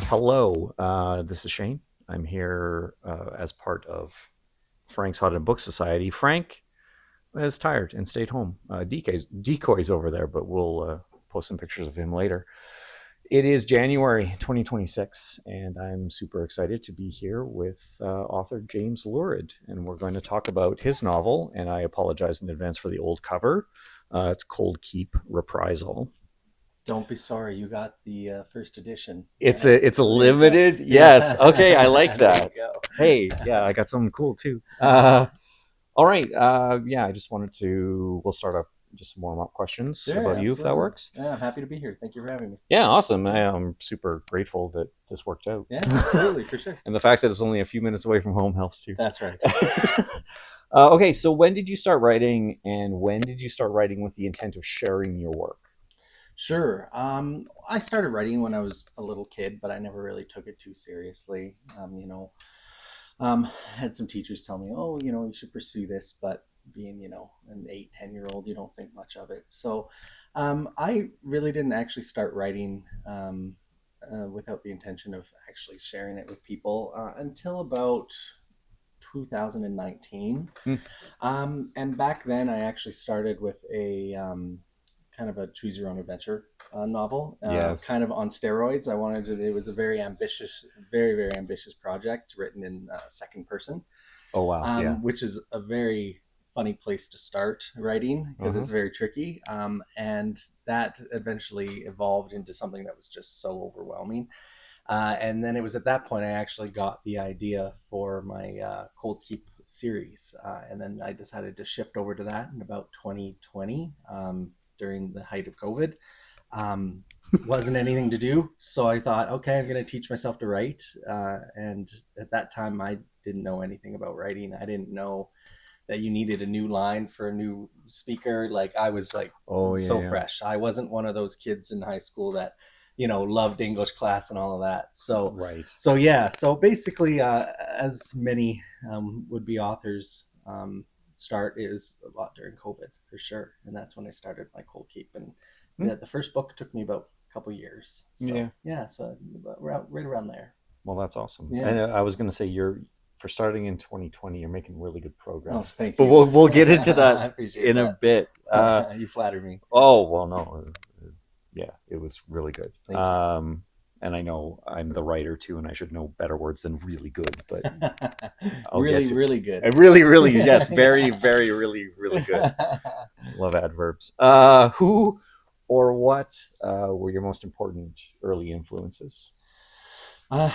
Hello, this is Shane. I'm here as part of Frank's Haunted Book Society. Frank is tired and stayed home. Decoy's over there, but we'll post some pictures of him later. It is January 2026, and I'm super excited to be here with author James Lurid, and we're going to talk about his novel. And I apologize in advance for the old cover. It's Cold Keep Reprisal. Don't be sorry, you got the first edition. It's a There you go. limited. Yes. Okay, I like There you that. go. Hey, yeah, I got something cool too. All right. Yeah, I just wanted to. We'll start up just some warm up questions Sure, about you, if that absolutely. works. Yeah, I'm happy to be here. Thank you for having me. Yeah, awesome. I'm super grateful that this worked out. Yeah, absolutely, for sure. And the fact that it's only a few minutes away from home helps too. That's right. Okay, so when did you start writing, and when did you start writing with the intent of sharing your work? Sure. I started writing when I was a little kid, but I never really took it too seriously. Had some teachers tell me, oh, you should pursue this, but being, an 8, 10-year-old, you don't think much of it. So I really didn't actually start writing without the intention of actually sharing it with people until about 2019. Hmm. And back then, I actually started with a kind of a choose your own adventure novel, Yes. kind of on steroids. I wanted to, it was a very ambitious, very, very ambitious project written in second person, Oh wow. Yeah. which is a very funny place to start writing because Uh-huh. it's very tricky. And that eventually evolved into something that was just so overwhelming. And then it was at that point I actually got the idea for my Cold Keep series. And then I decided to shift over to that in about 2020 during the height of COVID. Um, wasn't anything to do. So I thought, okay, I'm going to teach myself to write. And at that time, I didn't know anything about writing. I didn't know that you needed a new line for a new speaker. Like I was like Oh yeah. so Yeah. fresh. I wasn't one of those kids in high school that loved English class and all of that. So Right. so yeah. So basically, as many would be authors start is a lot during COVID for sure, and that's when I started my Cold Keep. And Hmm. the first book took me about a couple years. So Yeah. yeah, so right around there. Well, that's awesome. Yeah. And I was going to say, you're for starting in 2020, you're making really good Oh, progress. thank But you. we'll get into that I appreciate in a that. bit. You flatter me. Oh well, no, yeah, it was really good. Thank you. And I know I'm the writer too, and I should know better words than really good, but I'll get Really, to. really good. I really, really, yes, very, very, really, really good. Love adverbs. Who or what were your most important early influences? Uh,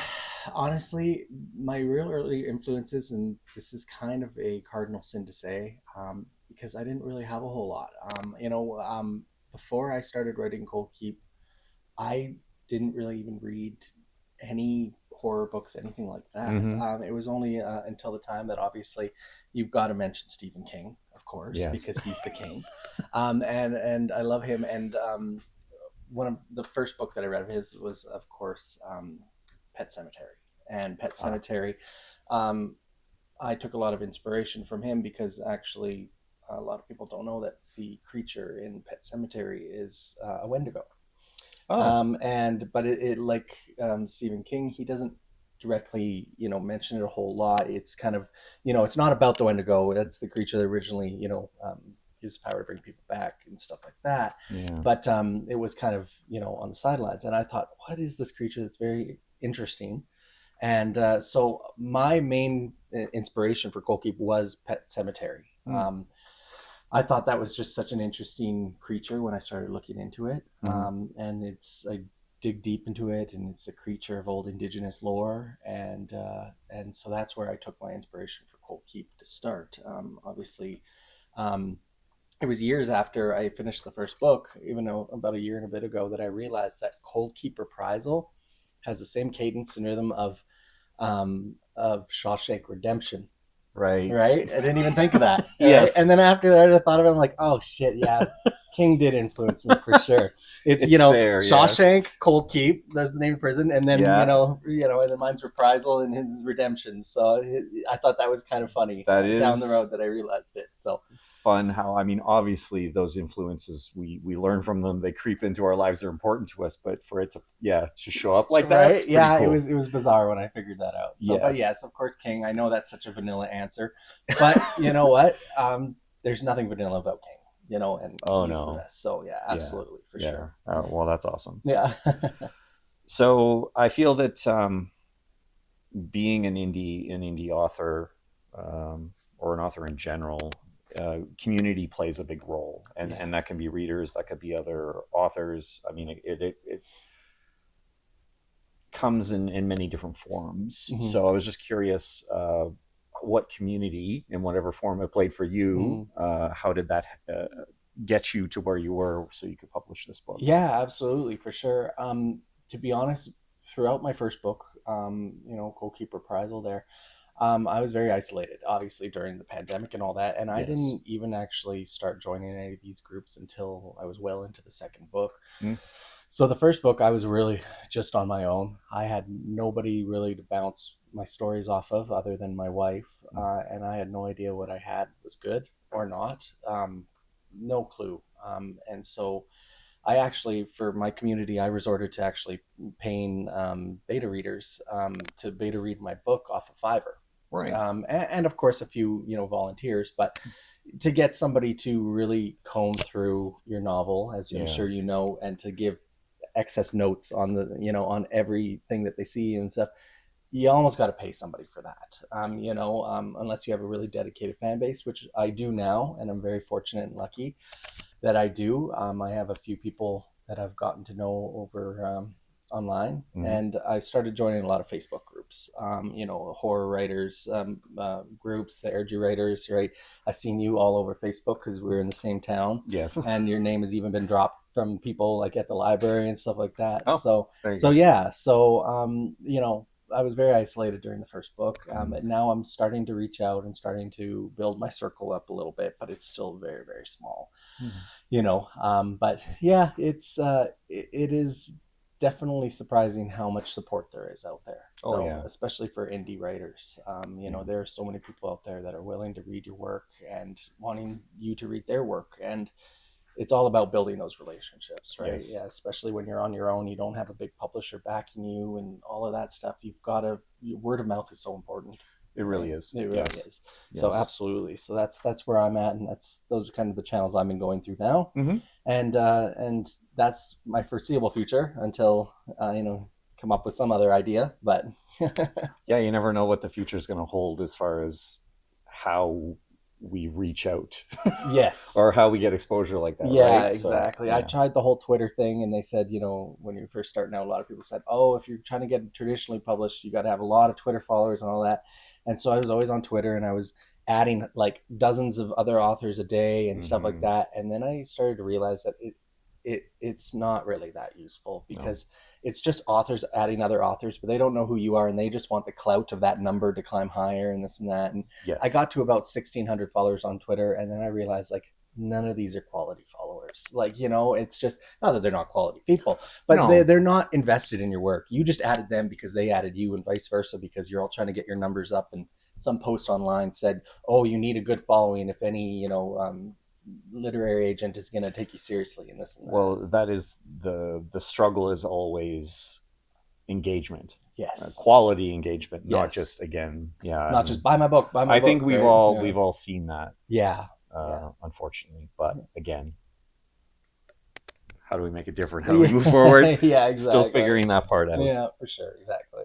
honestly, my real early influences, and this is kind of a cardinal sin to say, because I didn't really have a whole lot. Before I started writing Cold Keep, I didn't really even read any horror books, anything like that. Mm-hmm. It was only until the time that obviously you've got to mention Stephen King, of course, Yes. because he's the king, and I love him. And one of the first book that I read of his was, of course, Pet Cemetery. And Pet Ah. Cemetery, um, I took a lot of inspiration from him because actually a lot of people don't know that the creature in Pet Cemetery is a Wendigo. Oh. And but it like Stephen King, he doesn't directly mention it a whole lot. It's kind of it's not about the Wendigo. That's the creature that originally gives power to bring people back and stuff like that. Yeah. But it was kind of on the sidelines, and I thought, what is this creature that's very interesting? And so my main inspiration for Cold Keep was Pet Cemetery. Mm. I thought that was just such an interesting creature when I started looking into it. Mhm. And I dig deep into it, and it's a creature of old indigenous lore, and so that's where I took my inspiration for Cold Keep to start. Obviously, um, it was years after I finished the first book, even though about a year and a bit ago, that I realized that Cold Keep Reprisal has the same cadence and rhythm of Shawshank Redemption. Right. right? I didn't even think of that, right? Yes. And then after that, I thought of it, I'm like, oh shit, yeah, King did influence me for sure. It's It's there. Yes. Shawshank, Cold Keep, that's the name of prison, and then Yeah. and then mine's Reprisal and his Redemption. So I thought that was kind of funny That down the is road that I realized it. So fun. How, I mean, obviously those influences, we learn from them. They creep into our lives. They're important to us. But for it to, yeah, to show up like that, it's right, pretty yeah, cool. it was bizarre when I figured that out. So, but Yes. yes, of course, King. I know that's such a vanilla answer, but you know what? There's nothing vanilla about King. And Oh he's the no. best. So yeah, Yeah. absolutely for Yeah. sure. Well, that's awesome. Yeah. So I feel that being an indie author, or an author in general, community plays a big role, and Yeah. that can be readers, that could be other authors. I mean, it comes in many different forms. Hmm. So I was just curious, what community, in whatever form it played for you, Hmm. how did that get you to where you were so you could publish this book? Yeah, absolutely for sure. To be honest, throughout my first book, Goalkeeper Reprisal there, I was very isolated, obviously during the pandemic and all that, and I Yes. didn't even actually start joining any of these groups until I was well into the second book. Mm. So the first book, I was really just on my own. I had nobody really to bounce my stories off of other than my wife, and I had no idea what I had was good or not. No clue. And so I actually, for my community, I resorted to actually paying beta readers to beta read my book off of Fiverr. Right. And of course, a few volunteers, but to get somebody to really comb through your novel, as I'm Yeah. sure you know, and to give excess notes on on everything that they see and stuff, you almost got to pay somebody for that. Unless you have a really dedicated fan base, which I do now, and I'm very fortunate and lucky that I do. I have a few people that I've gotten to know over online, Mm-hmm. and I started joining a lot of Facebook groups. Horror writers groups, the Air writers. Right, I've seen you all over Facebook because we're in the same town, Yes. and your name has even been dropped from people like at the library and stuff like that. Oh, So, there you so go. yeah, so I was very isolated during the first book, Mm. and now I'm starting to reach out and starting to build my circle up a little bit, but it's still very, very small. Mm. But yeah, it is definitely surprising how much support there is out there, Oh though, yeah. especially for indie writers. Yeah. There are so many people out there that are willing to read your work and wanting you to read their work, and it's all about building those relationships, right? Yes. Yeah, especially when you're on your own, you don't have a big publisher backing you and all of that stuff. You've got to Word of mouth is so important, It really right? is. It really Yes. is. So Yes. absolutely. So that's where I'm at, and those are kind of the channels I've been going through now, Mm-hmm. and that's my foreseeable future until come up with some other idea. But Yeah, you never know what the future is going to hold as far as how we reach out yes. or how we get exposure like that, Yeah, right? So exactly. I yeah. tried the whole Twitter thing, and they said, when you're first starting out, a lot of people said, "Oh, if you're trying to get traditionally published, you got to have a lot of Twitter followers and all that." And so I was always on Twitter, and I was adding like dozens of other authors a day and stuff like Mm-hmm. that. And then I started to realize that it's not really that useful No. because it's just authors adding other authors, but they don't know who you are, and they just want the clout of that number to climb higher and this and that. And I Yes. got to about 1,600 followers on Twitter, and then I realized like none of these are quality followers. Like, it's just not that they're not quality people, but No. they're not invested in your work. You just added them because they added you, and vice versa, because you're all trying to get your numbers up. And some post online said, "Oh, you need a good following if any, literary agent is going to take you seriously," and this and that. Well, that is the struggle is always engagement, Yes, quality engagement, not yes, just, again. Yeah, I not just mean, buy my I think book, we've right? all Yeah, we've all seen that, yeah, yeah, unfortunately. But again, how do we make it different? How do we move forward? yeah, yeah, Still exactly. figuring that part out. Yeah, for sure, exactly.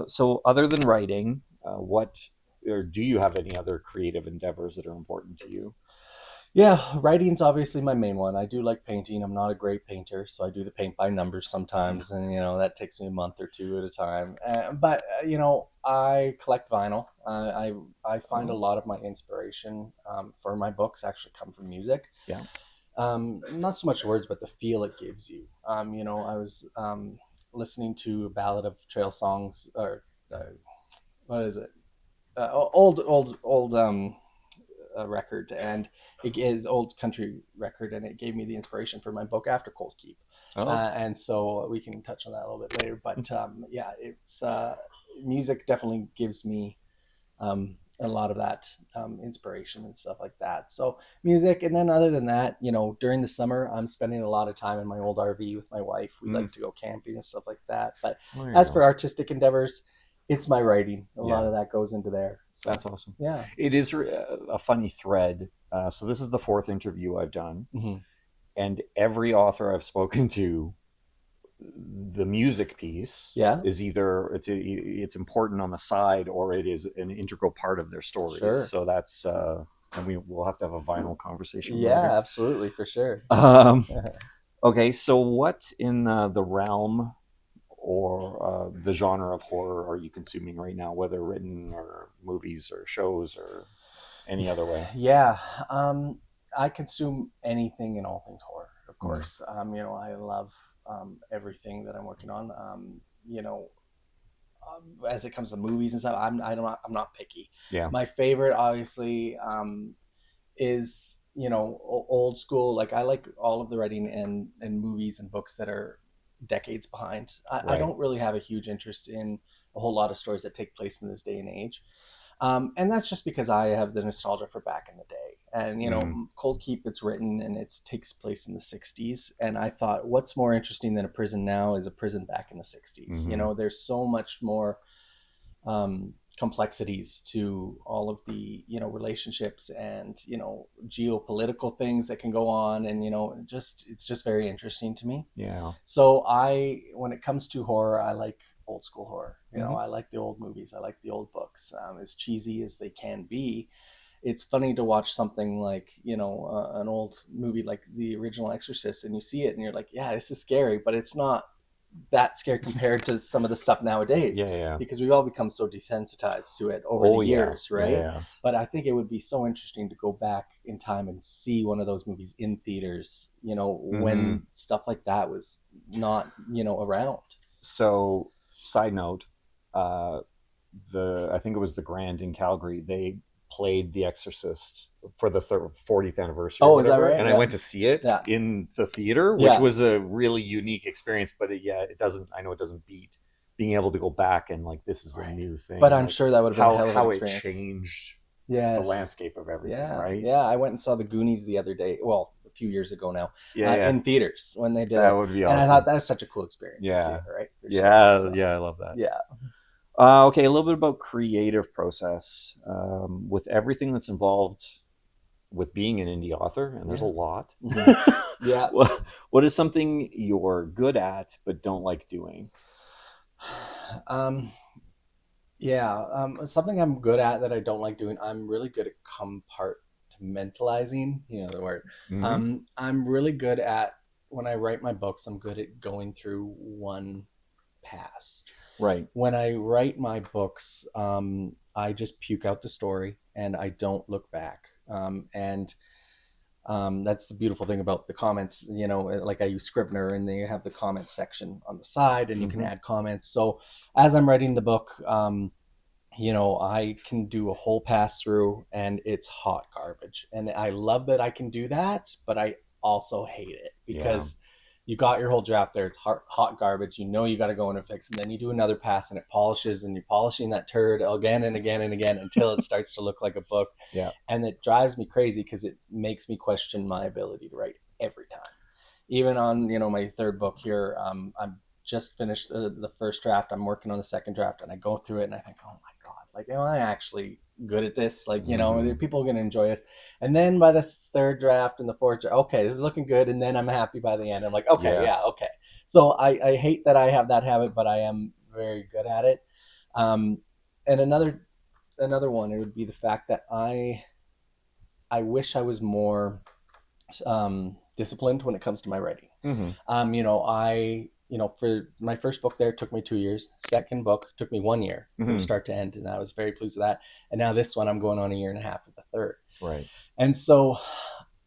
So, other than writing, what, or do you have any other creative endeavors that are important to you? Yeah, writing's obviously my main one. I do like painting. I'm not a great painter, so I do the paint by numbers Yeah. sometimes, and that takes me a month or two at a time. But I collect vinyl. I find a Oh, lot of my inspiration for my books actually come from music. yeah. Not so much words, but the feel it gives you. I was listening to a ballad of trail songs, or what is it? old record, and it is old country record, and it gave me the inspiration for my book after Cold Keep. Oh, And so we can touch on that a little bit later. But yeah, it's music definitely gives me a lot of that inspiration and stuff like that. So music, and then other than that, during the summer, I'm spending a lot of time in my old RV with my wife. We mm. like to go camping and stuff like that. But Oh, there you as go. for artistic endeavors, it's my writing. A lot Yeah, of that goes into there. that's So awesome. yeah. It is a funny thread. So this is the fourth interview I've done, Mm-hmm. and every author I've spoken to, the music piece Yeah, is either it's important on the side or it is an integral part of their stories. sure. So that's and we'll have to have a vinyl conversation Yeah, later. absolutely, for sure. Um, okay, so what in the realm or the genre of horror are you consuming right now, whether written or movies or shows or any other way? Yeah, I consume anything and all things horror, of Mm. course. I love everything that I'm working on. As it comes to movies and stuff, I'm not picky. Yeah, My favorite, obviously, is old school. Like, I like all of the writing and movies and books that are decades behind. I right. don't really have a huge interest in a whole lot of stories that take place in this day and age. And that's just because I have the nostalgia for back in the day. And Mm. Cold Keep, it's written and it takes place in the '60s. And I thought, what's more interesting than a prison now is a prison back in the '60s. Mm-hmm. There's so much more complexities to all of the relationships and geopolitical things that can go on, and just it's just very interesting to me. Yeah. So when it comes to horror, I like old school horror. Mm-hmm. I like the old movies. I like the old books. As cheesy as they can be, it's funny to watch something like an old movie like the original Exorcist, and you see it and you're like, yeah, this is scary, but it's not that scary compared to some of the stuff nowadays, Yeah, yeah. because we've all become so desensitized to it over the Oh yeah. years, Yeah, right? yes. But I think it would be so interesting to go back in time and see one of those movies in theaters, Mm-hmm. when stuff like that was not, around. So, side note, uh, the I think it was the Grand in Calgary. They played The Exorcist for the 40th anniversary or Oh, is that whatever, right? and I Yeah. went to see it Yeah. in the theater, which Yeah. was a really unique experience. But yeah, it doesn't. I know it doesn't beat being able to go back and like this is a Right. new But thing. I'm Like sure that would have been a hell of an how it experience. changed the Yes. landscape of everything, Yeah. right? Yeah. I went and saw the Goonies the other day. Well, a few years ago now, Yeah, yeah, in theaters when they did that it. would be And I thought awesome. that was such a cool experience to see Yeah, it, right? For sure. yeah, So, yeah. I love that. yeah. Okay, a little bit about creative process with everything that's involved with being an indie author, and there's a Yeah. lot. Hmm. Yeah. What is something you're good at but don't like doing? Um, yeah. Something I'm good at that I don't like doing, I'm really good at compartmentalizing, the word. Mm-hmm. I'm really good at, when I write my books, I'm good at going through one pass. Right. When I write my books, I just puke out the story and I don't look back. And That's the beautiful thing about the comments. Like, I use Scrivener, and they have the comment section on the side, and you can Mm-hmm. add comments. So as I'm writing the book, I can do a whole pass through, and it's hot garbage. And I love that I can do that, but I also hate it Yeah. because you got your whole draft there. It's hot garbage. You got to go in and fix, and then you do another pass, and it polishes, and you're polishing that turd again and again and again until it starts to look like a book. Yeah. And it drives me crazy because it makes me question my ability to write every time. Even on my third book here, I'm just finished the first draft. I'm working on the second draft, and I go through it and I think, oh my god, like, am I actually good at this? Like, Mm-hmm. people are gonna enjoy this. And then by the third draft and the fourth draft, okay, this is looking good. And then I'm happy by the end. I'm like, okay, yeah, Yes. okay. So I hate that I have that habit, but I am very good at it. Um, and another one, it would be the fact that I wish I was more disciplined when it comes to my writing. Mm-hmm. For my first book there, it took me 2 years. Second book took me 1 year from Mm-hmm. start to end, and I was very pleased with that. And now this one, I'm going on a year and a half with the third. Right. And so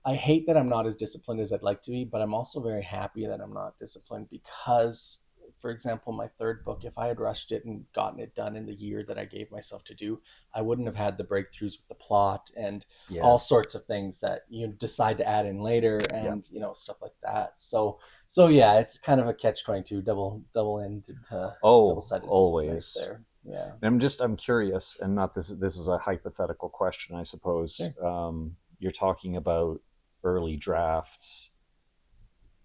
I hate that I'm not as disciplined as I'd like to be, but I'm also very happy that I'm not disciplined, because for example, my third book, if I had rushed it and gotten it done in the year that I gave myself to do, I wouldn't have had the breakthroughs with the plot and all Yes. sorts of things that you decide to add in later, Yeah. and stuff like that. So yeah, it's kind of a catch 22, double-ended, Oh, double-sided knife always. there. Yeah. And I'm curious, and not this. This is a hypothetical question, I suppose. Sure. You're talking about early drafts,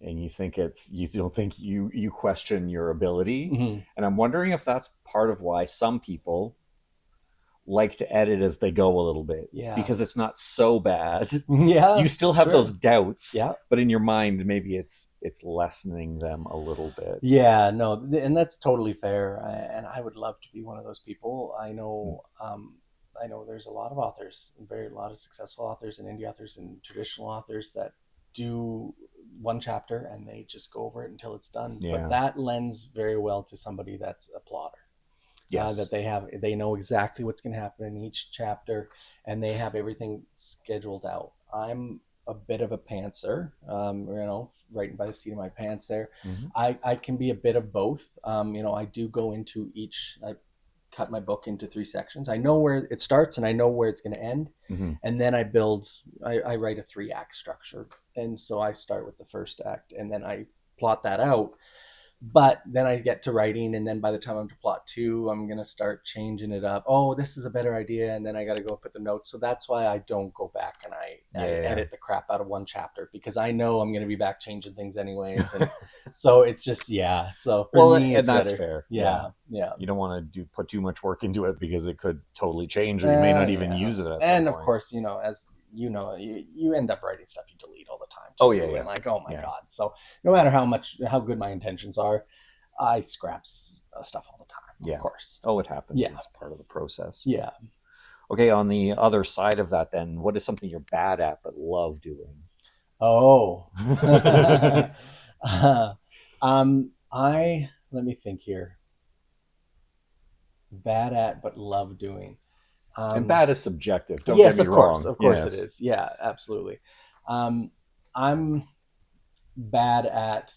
and you don't think you question your ability, Hmm. and I'm wondering if that's part of why some people like to edit as they go a little bit Yeah. because it's not so bad. Yeah, You still have those sure. doubts, Yeah. but in your mind, maybe it's lessening them a little bit. Yeah, no, and that's totally fair. And I would love to be one of those people. Mm. I know there's a lot of authors, a lot of successful authors and indie authors and traditional authors that do one chapter and they just go over it until it's done. But Yeah. that lends very well to somebody that's a plotter. Yes. That they know exactly what's going to happen in each chapter, and they have everything scheduled out. I'm a bit of a pantser, writing by the seat of my pants there. Hmm. I can be a bit of both. I do go into each. I cut my book into three sections. I know where it starts and I know where it's going to end, Hmm. and then I build. I write a three-act structure, and so I start with the first act, and then I plot that out, but then I get to writing, and then by the time I'm to plot two, I'm gonna start changing it up. Oh, this is a better idea, and then I got to go put the notes. So that's why I don't go back and I Yeah. edit the crap out of one chapter, because I know I'm gonna be back changing things anyways, and so it's just, yeah. So for Well, me, and it's that's better. fair. Yeah. Yeah, yeah. You don't want to do put too much work into it because it could totally change, or you may not even Yeah, use it at some and of point. course, as you end up writing stuff you delete all the time Oh yeah, too, yeah, and like, oh my yeah, god. So no matter how good my intentions are, I scrap stuff all the time, of yeah. course. Oh, it happens. Yeah, It's part of the process. yeah. Okay, on the other side of that, then, what is something you're bad at but love doing? Oh. I let me think here. Bad at but love doing. And Um, bad is subjective. Don't get yes, me wrong. of course it Yes. is. Yeah, absolutely. Um, I'm bad at.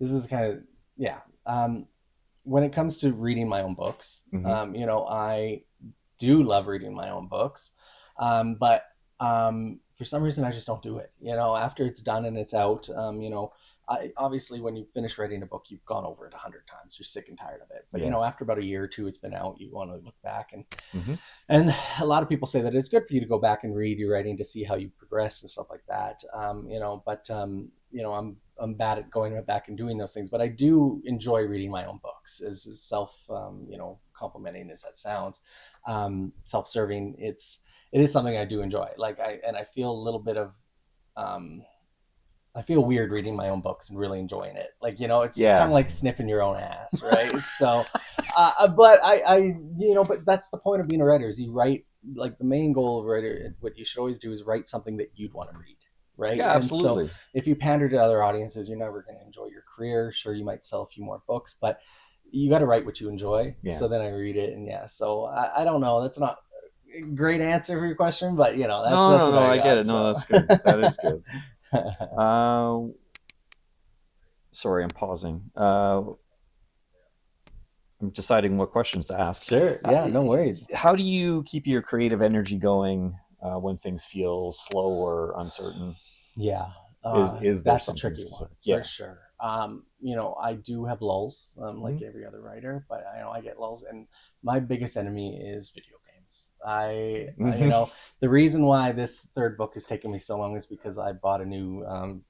This is kind of, yeah. When it comes to reading my own books, Hmm. I do love reading my own books, but for some reason I just don't do it. After it's done and it's out, I obviously, when you finish writing a book, you've gone over it 100 times. You're sick and tired of it. But Yes. after about a year or two, it's been out. You want to look back, Hmm. and a lot of people say that it's good for you to go back and read your writing to see how you progressed and stuff like that. But I'm bad at going back and doing those things. But I do enjoy reading my own books, as self complimenting as that sounds, self-serving. It is something I do enjoy. I feel a little bit of um, I feel weird reading my own books and really enjoying it. It's kind Yeah. of like sniffing your own ass, right? So, but but that's the point of being a writer, is you write, like, the main goal of a writer, what you should always do is write something that you'd want to read, right? Yeah. And so Absolutely. if you pander to other audiences, you're never going to enjoy your career. Sure, you might sell a few more books, but you got to write what you enjoy. Yeah. So then I read it, and yeah, so I don't know. That's not a great answer for your question, but No, that's no, what no. I I get got. it. No, So. that's good. That is good. Uh, Sorry, I'm pausing. I'm deciding what questions to ask. Sure. Uh, Yeah, no worries. how do you keep your creative energy going when things feel slow or uncertain? Yeah, Is there that's a something tricky one specific? for Yeah. sure. I do have lulls, Hmm. like every other writer, but I get lulls, and my biggest enemy is video games. The reason why this third book has taken me so long is because I bought a new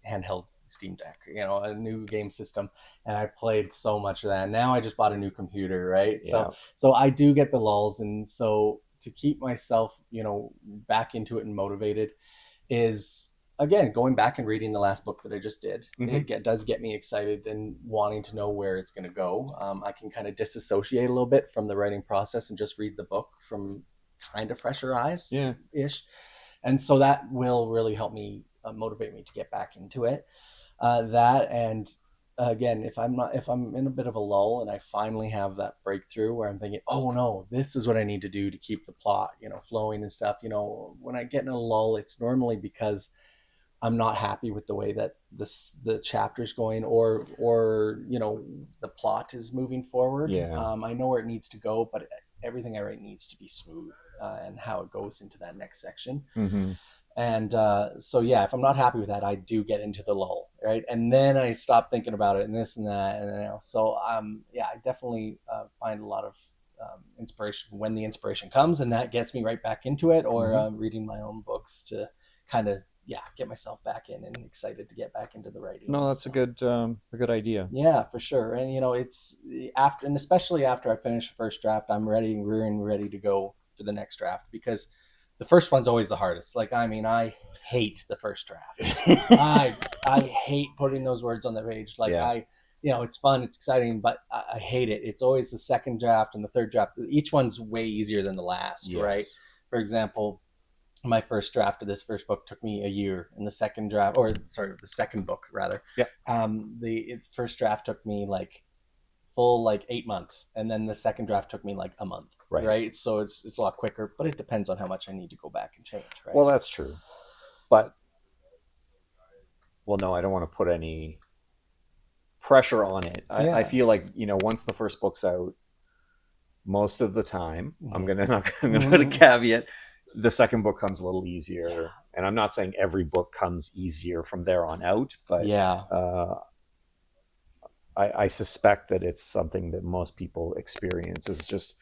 handheld Steam Deck, a new game system, and I played so much of that. Now I just bought a new computer, right? Yeah. So I do get the lulls, and so to keep myself, back into it and motivated is, again, going back and reading the last book that I just did. Hmm. Does get me excited and wanting to know where it's going to go. I can kind of disassociate a little bit from the writing process and just read the book from kind of fresher eyes Yeah. ish, and so that will really help me, motivate me to get back into it. That, and again, if I'm in a bit of a lull and I finally have that breakthrough where I'm thinking, oh no, this is what I need to do to keep the plot, flowing and stuff. When I get in a lull, it's normally because I'm not happy with the way that the chapter's going, or the plot is moving forward. Yeah. I know where it needs to go, but everything I write needs to be smooth, and how it goes into that next section. Mm-hmm. And so yeah, if I'm not happy with that, I do get into the lull, right? And then I stop thinking about it and this and that, and so yeah, I definitely find a lot of inspiration when the inspiration comes, and that gets me right back into it, or Mm-hmm. reading my own books to kind of, yeah, get myself back in and excited to get back into the writing No, and that's stuff. a good idea. Yeah, for sure. And it's after, and especially after I finish the first draft, I'm ready, rearing ready to go for the next draft, because the first one's always the hardest. Like, I mean, I hate the first draft. I I hate putting those words on the page. Like, Yeah. it's fun, it's exciting, but I hate it. It's always the second draft and the third draft. Each one's way easier than the last, right? Yes. For example, my first draft of this first book took me a year, and the second draft, or sorry, the second book rather, Yeah. the first draft took me like full like 8 months, and then the second draft took me like a month, Right. right? So it's a lot quicker, but it depends on how much I need to go back and change, right? Well, that's true. But well, no, I don't want to put any pressure on it. I Yeah. feel like, once the first book's out, most of the time, I'm gonna put a caveat. The second book comes a little easier, and I'm not saying every book comes easier from there on out, but Yeah. uh, I suspect that it's something that most people experience. Is just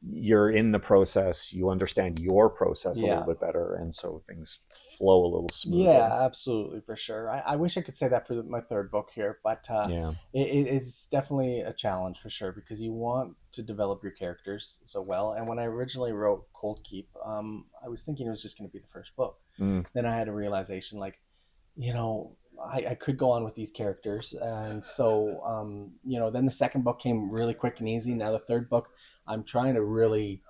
you're in the process, you understand your process a little Yeah. bit better, and so things flow a little Yeah, smoother. absolutely, for sure. I wish I could say that for my third book here, but Yeah. it's definitely a challenge for sure, because you want to develop your characters so well. And when I originally wrote Cold Keep, I was thinking it was just going to be the first book. Mm. Then I had a realization, like, I could go on with these characters. And so, then the second book came really quick and easy. Now the third book, I'm trying to really,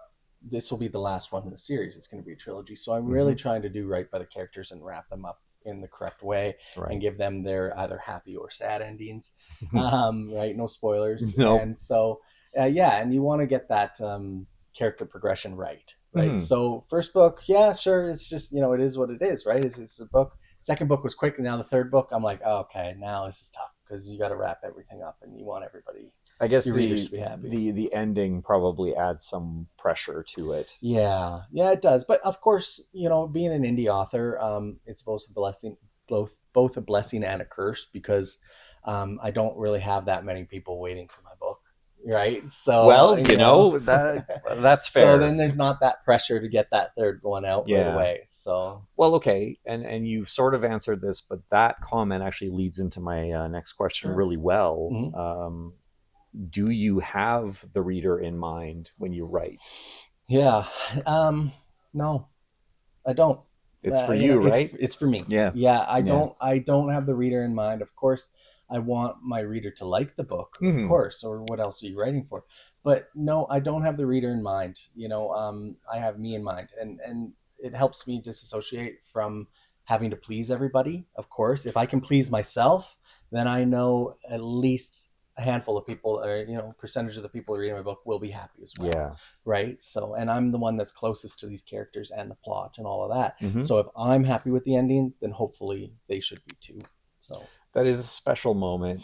this will be the last one in the series. It's going to be a trilogy. So I'm really Mm-hmm. trying to do right by the characters and wrap them up in the correct way, and Right. give them their either happy or sad endings. Right. No spoilers. Nope. And so, yeah. And you want to get that, character progression right. Right. Mm-hmm. So first book, yeah, sure. It's just, it is what it is, right? It's a book. Second book was quick, and now the third book, I'm like, oh, okay, now this is tough, because you got to wrap everything up, and you want everybody, I guess your readers, the to be happy. the ending probably adds some pressure to it. Yeah, yeah, it does. But of course, being an indie author, it's both a blessing, both a blessing and a curse, because I don't really have that many people waiting for my book, right? So Well, that's so fair. then there's not that pressure to get that third one out right Yeah. away. So Well, okay, and you've sort of answered this, but that comment actually leads into my next question sure. really well. Hmm. Do you have the reader in mind when you write? Yeah. No, I don't. It's for You know, you, right? it's for me. Yeah. Yeah, I Yeah. don't have the reader in mind. Of course, I want my reader to like the book, of Hmm. course, or what else are you writing for? But no, I don't have the reader in mind. I have me in mind, and it helps me disassociate from having to please everybody. Of course, if I can please myself, then I know at least a handful of people, or percentage of the people reading my book will be happy as well, Yeah. right? So, and I'm the one that's closest to these characters and the plot and all of that. Hmm. So if I'm happy with the ending, then hopefully they should be too. So That is a special moment,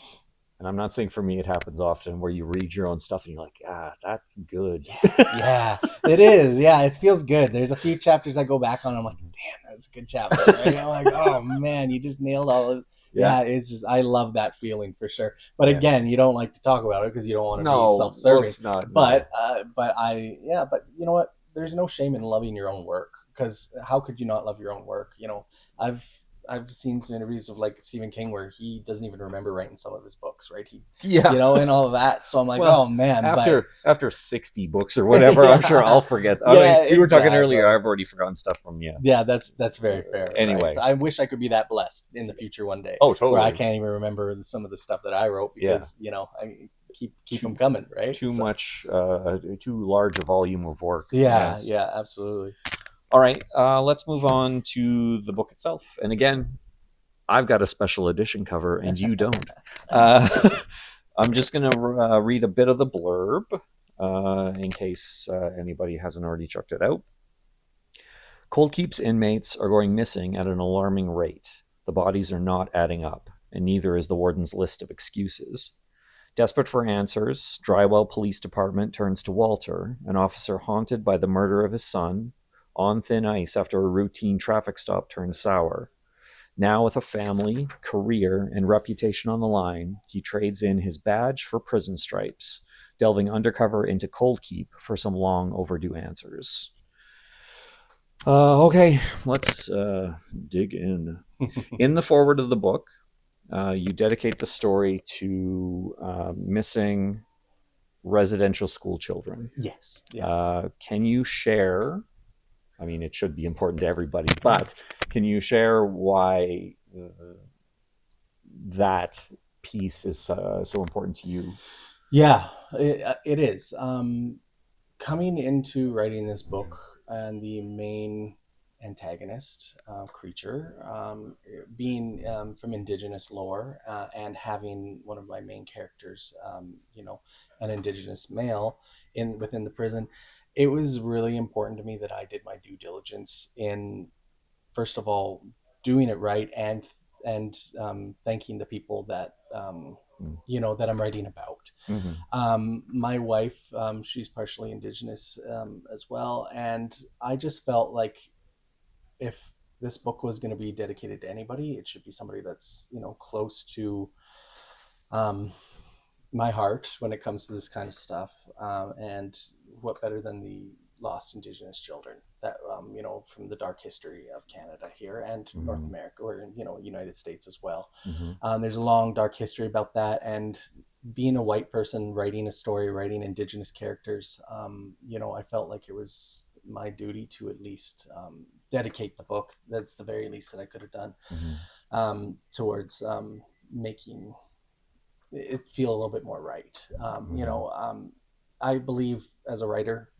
and I'm not saying for me it happens often where you read your own stuff and you're like, that's good. yeah, it is. Yeah, it feels good. There's a few chapters I go back on. I'm like, damn, that's a good chapter. Right? I'm like, oh man, you just nailed all of. Yeah. Yeah, it's just, I love that feeling for sure. But Yeah. again, you don't like to talk about it because you don't want to be No, well, self-serving. it's not. But No. but you know what? There's no shame in loving your own work, because how could you not love your own work? I've I've seen some interviews of like Stephen King where he doesn't even remember writing some of his books, right? Yeah. And all of that. So I'm like, Well, oh man, but after 60 books or whatever, I'm sure yeah, I'll forget. I mean, yeah, we were talking earlier. exactly. I've already forgotten stuff from you. Yeah, that's very fair, right? Anyway. I wish I could be that blessed in the future one day, Oh, where I totally. can't even remember some of the stuff that I wrote, Yeah. because I keep them Too coming, right? too So much, too large a volume of work. yeah, Yes. yeah, absolutely. All right. Let's move on to the book itself. And again, I've got a special edition cover, and you don't. Uh, I'm just going to read a bit of the blurb in case anybody hasn't already checked it out. Cold Keep's inmates are going missing at an alarming rate. The bodies are not adding up, and neither is the warden's list of excuses. Desperate for answers, Drywell Police Department turns to Walter, an officer haunted by the murder of his son, on thin ice after a routine traffic stop turns sour. Now, with a family, career, and reputation on the line, he trades in his badge for prison stripes, delving undercover into Cold Keep for some long overdue answers. Okay, let's dig in. In the foreword of the book, you dedicate the story to missing residential school children. Yes. Yeah. Can you share? I mean, it should be important to everybody, but can you share why that piece is so important to you? Yeah, it is. Coming into writing this book, and the main antagonist creature being from indigenous lore, and having one of my main characters, an indigenous male within the prison, it was really important to me that I did my due diligence in, first of all, doing it right, and thanking the people that that I'm writing about. Mm-hmm. My wife, she's partially indigenous as well, and I just felt like if this book was going to be dedicated to anybody, it should be somebody that's close to um, my heart when it comes to this kind of stuff. And what better than the lost Indigenous children that from the dark history of Canada here and Mm-hmm. North America, or United States as well. Mm-hmm. There's a long dark history about that, and being a white person writing a story, writing Indigenous characters, I felt like it was my duty to at least dedicate the book. That's the very least that I could have done Mm-hmm. towards making it feel a little bit more right. I believe as a writer,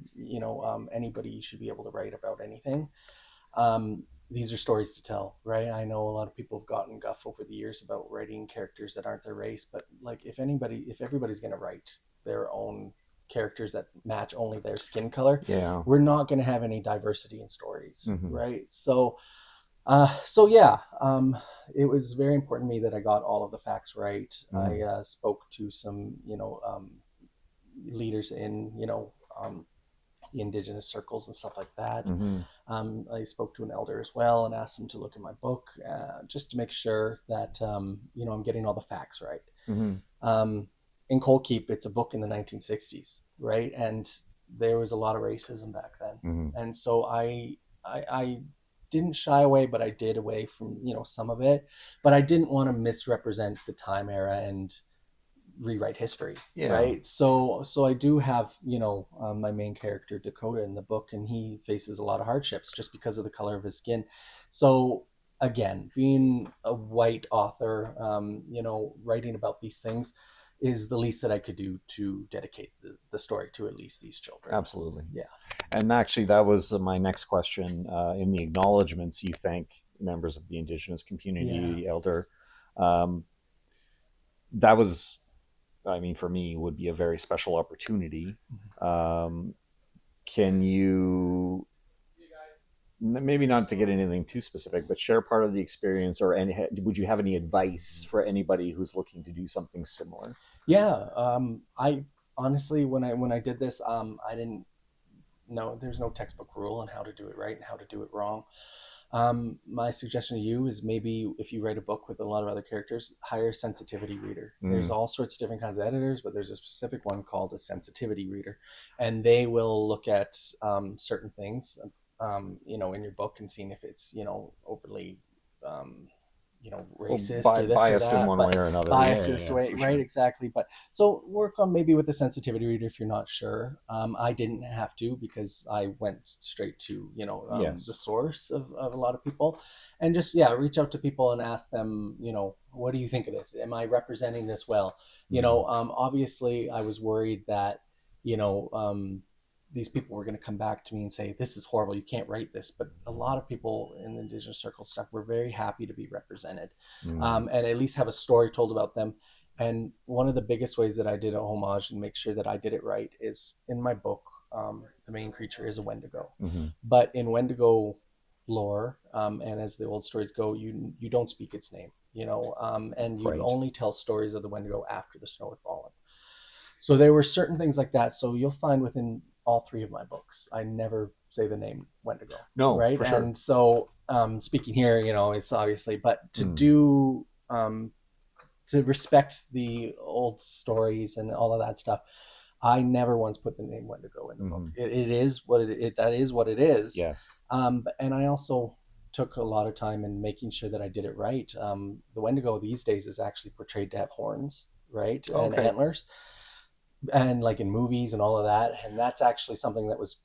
anybody should be able to write about anything. These are stories to tell, right? I know a lot of people have gotten guff over the years about writing characters that aren't their race, but like if everybody's going to write their own characters that match only their skin color, Yeah. we're not going to have any diversity in stories, Mm-hmm. right? So yeah, it was very important to me that I got all of the facts right. Mm-hmm. I spoke to some, leaders in, the indigenous circles and stuff like that. Mm-hmm. I spoke to an elder as well and asked him to look at my book just to make sure that, I'm getting all the facts right. Mm-hmm. Um, in Cold Keep, it's a book in the 1960s, right? And there was a lot of racism back then. Mm-hmm. And so I didn't shy away, but I did away from, some of it. But I didn't want to misrepresent the time era and rewrite history, Yeah. right? So I do have my main character Dakota in the book, and he faces a lot of hardships just because of the color of his skin. So again, being a white author, writing about these things is the least that I could do to dedicate the story to at least these children. Absolutely. Yeah. And actually, that was my next question. In the acknowledgments, you thank members of the Indigenous community, Yeah. the elder. Um, that was, I mean, for me, would be a very special opportunity. Um, can you, maybe not to get anything too specific, but share part of the experience, or any, would you have any advice for anybody who's looking to do something similar? Yeah. I honestly, when I did this, I didn't know, there's no textbook rule on how to do it right and how to do it wrong. My suggestion to you is maybe if you write a book with a lot of other characters, hire a sensitivity reader. There's all sorts of different kinds of editors, but there's a specific one called a sensitivity reader, and they will look at certain things, in your book and seeing if it's overly racist or this or biased in that, one way but or another. biased Yeah, this yeah, way, for right? sure. Exactly. But so work on maybe with the sensitivity reader if you're not sure. I didn't have to because I went straight to the Yes. source of a lot of people, and just reach out to people and ask them, what do you think of this? Am I representing this well? Obviously I was worried that you know these people were going to come back to me and say, this is horrible, you can't write this. But a lot of people in the indigenous circle stuff were very happy to be represented, and at least have a story told about them. And one of the biggest ways that I did a homage and make sure that I did it right is in my book, the main creature is a Wendigo. Mm-hmm. But in Wendigo lore, and as the old stories go, you don't speak its name, and you Right. only tell stories of the Wendigo after the snow had fallen. So there were certain things like that. So you'll find within all three of my books, I never say the name Wendigo, No, right? for sure. And so speaking here, it's obviously, but Mm. to respect the old stories and all of that stuff, I never once put the name Wendigo in the book. Hmm. It is what that is what it is. Yes. And I also took a lot of time in making sure that I did it right. The Wendigo these days is actually portrayed to have horns, right, and Okay. antlers, and like in movies and all of that. And that's actually something that was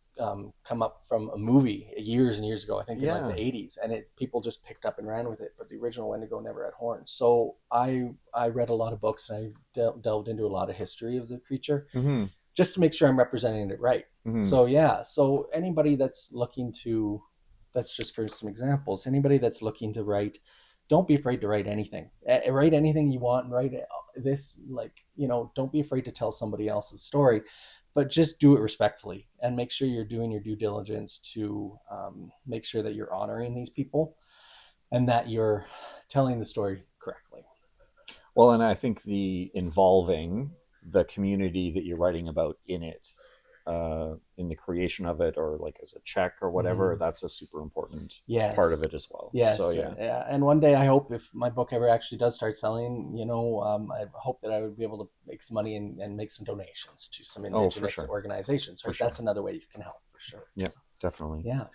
come up from a movie years and years ago, I think in like Yeah. the 80s, and it people just picked up and ran with it. But the original Wendigo never had horns. So I read a lot of books, and I delved into a lot of history of the creature Hmm. just to make sure I'm representing it right. Hmm. So yeah, so anybody that's looking to, that's just for some examples, anybody that's looking to write, don't be afraid to write anything. Write anything you want. Write this, like, don't be afraid to tell somebody else's story, but just do it respectfully and make sure you're doing your due diligence to make sure that you're honoring these people and that you're telling the story correctly. Well, and I think the involving the community that you're writing about in it, in the creation of it, or like as a check or whatever, Mm-hmm. that's a super important part of Yes. it as well. So Yes. yeah, Yeah. And one day I hope if my book ever actually does start selling, I hope that I would be able to make some money and make some donations to some oh for indigenous sure, organizations, for right? That's sure, another way you can help for sure. yeah, So, definitely. yeah.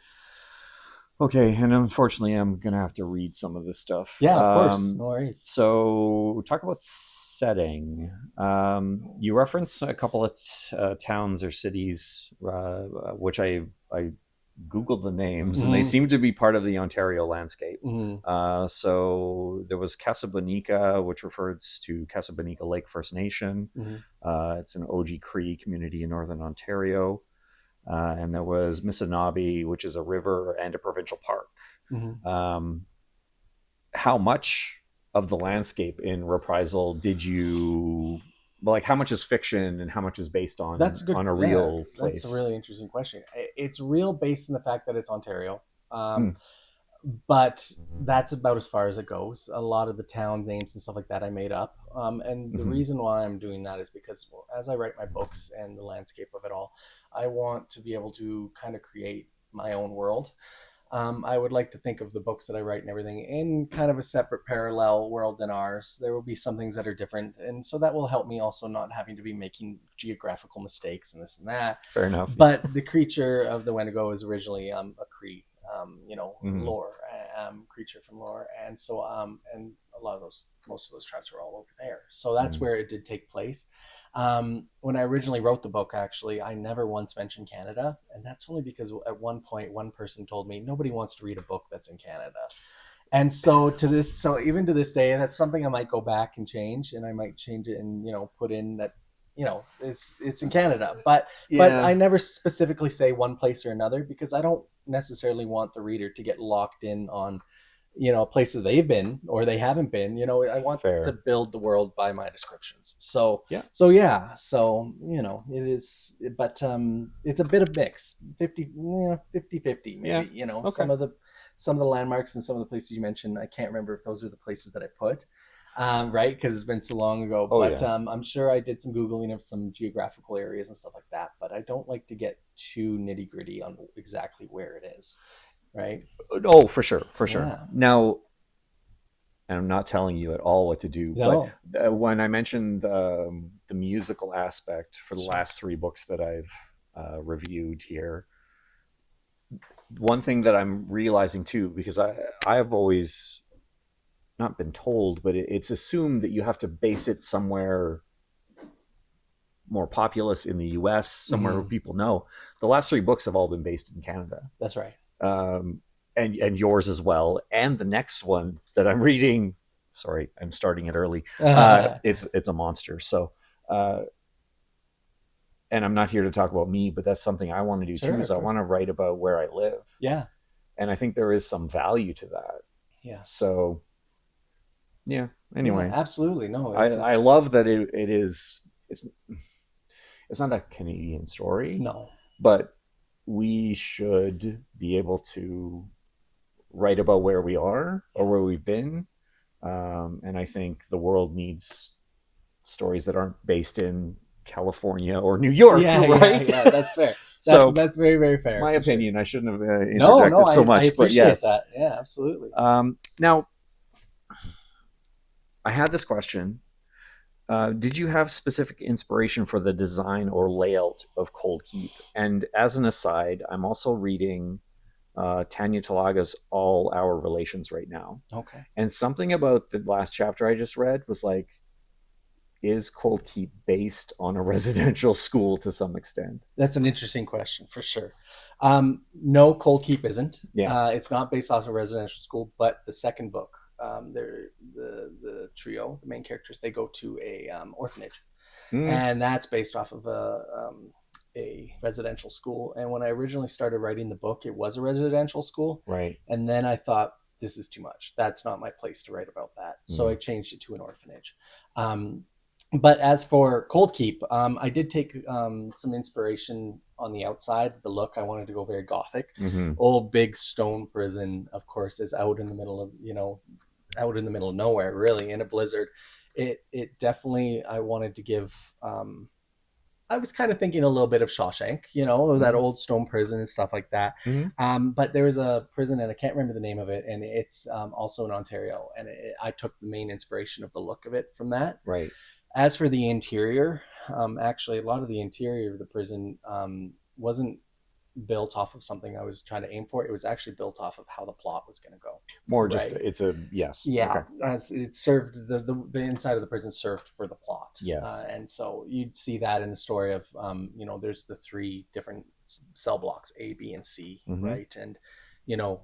Okay, and unfortunately, I'm gonna have to read some of this stuff. Yeah, of course. No worries. So talk about setting. You reference a couple of towns or cities, which I Googled the names, and they Mm-hmm. seem to be part of the Ontario landscape. Mm-hmm. So there was Casablanca, which refers to Casablanca Lake First Nation. Mm-hmm. It's an OG Cree community in northern Ontario. And there was Missinaibi, which is a river and a provincial park. Mm-hmm. Um, how much of the landscape in Reprisal did you like? How much is fiction and how much is based That's a good, on a yeah, real that's a place? really interesting question. It's real based in the fact that it's Ontario. Hmm. But that's about as far as it goes. A lot of the town names and stuff like that I made up. And the Hmm. reason why I'm doing that is because, well, as I write my books and the landscape of it all, I want to be able to kind of create my own world. I would like to think of the books that I write and everything in kind of a separate parallel world than ours. There will be some things that are different. And so that will help me also not having to be making geographical mistakes and this and that. Fair enough. But the creature of the Wendigo is originally a Cree, Hmm. lore, creature from lore. And so, and a lot of those, most of those tribes were all over there. So that's Hmm. where it did take place. When I originally wrote the book, actually, I never once mentioned Canada, and that's only because at one point one person told me nobody wants to read a book that's in Canada. And so even to this day, that's something I might go back and change, and I might change it and put in that it's in Canada, but Yeah. I never specifically say one place or another because I don't necessarily want the reader to get locked in on places they've been or they haven't been. I want to Fair. build the world by my descriptions. So Yeah. so yeah, so it is, but it's a bit of mix, 50 Yeah. maybe. Okay. Some of the landmarks and some of the places you mentioned, I can't remember if those are the places that I put, right, because it's been so long ago. Oh But yeah. I'm sure I did some googling of some geographical areas and stuff like that, but I don't like to get too nitty gritty on exactly where it is, right? Oh, for sure, for sure. Yeah. Now, and I'm not telling you at all what to do, but No. when I mentioned the musical aspect for the Sure. last three books that I've reviewed here, one thing that I'm realizing too, because I've always not been told, but it's assumed that you have to base it somewhere more populous in the U.S., somewhere where Hmm. people know. The last three books have all been based in Canada, That's right. um, and yours as well. And the next one that I'm reading, sorry, I'm starting it early. It's a monster. So, uh, and I'm not here to talk about me, but that's something I want to do too. Sure, Is of I course. want to write about where I live, Yeah. and I think there is some value to that. Yeah. So, yeah. Yeah. Anyway, Absolutely. No, I it's love that it is. It's not a Canadian story, no. but we should be able to. write about where we are or Yeah. where we've been. And I think the world needs stories that aren't based in California or New York, Yeah, yeah, right? yeah. That's fair. So, That's very, very fair my for sure. opinion, I shouldn't have No, no, interjected so I much, but appreciate yes. that. Yeah, absolutely. Now, I had this question. Did you have specific inspiration for the design or layout of Cold Keep? And as an aside, I'm also reading Tanya Talaga's All Our Relations right now. Okay. And something about the last chapter I just read was like, is Cold Keep based on a residential school to some extent? That's an interesting question for sure. No, Cold Keep isn't. Yeah. It's not based off a residential school, but the second book, they're the trio, the main characters, they go to a orphanage, Mm, and that's based off of a residential school. And when I originally started writing the book, it was a residential school, right. and then I thought this is too much. That's not my place to write about that, so I Mm, changed it to an orphanage. Um, but as for Cold Keep, I did take some inspiration on the outside. The look, I wanted to go very gothic. mm-hmm. Old big stone prison, of course, is out in the middle of out in the middle of nowhere, really, in a blizzard. It definitely, I wanted to give. I was kind of thinking a little bit of Shawshank, that Mm, old stone prison and stuff like that. mm, But there was a prison, and I can't remember the name of it, and it's also in Ontario. And I took the main inspiration of the look of it from that. right. As for the interior, actually, a lot of the interior of the prison wasn't built off of something I was trying to aim for. It was actually built off of how the plot was going to go. More just, Right. it's a yes. Yeah, Okay. as it served the inside of the prison served for the plot, Yes. and so you'd see that in the story of there's the three different cell blocks, A, B, and C, Mm-hmm. right? And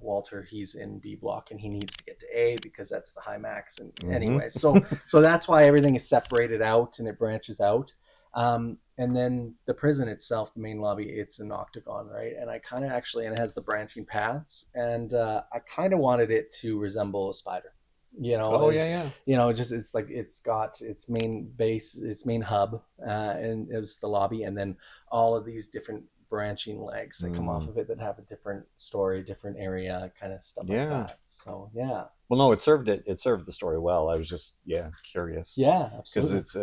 Walter, he's in B block and he needs to get to A because that's the high max. And Mm-hmm. anyway, so that's why everything is separated out and it branches out. And then the prison itself, the main lobby, it's an octagon, right? And I kind of actually, and it has the branching paths, and I kind of wanted it to resemble a spider, Oh, yeah, as yeah. just it's like it's got its main base, its main hub, and it was the lobby, and then all of these different branching legs that come off Mm, of it that have a different story, different area, kind of stuff like yeah. that. So yeah, Well, no, it served the story well. I was just, yeah, curious yeah, because absolutely. it's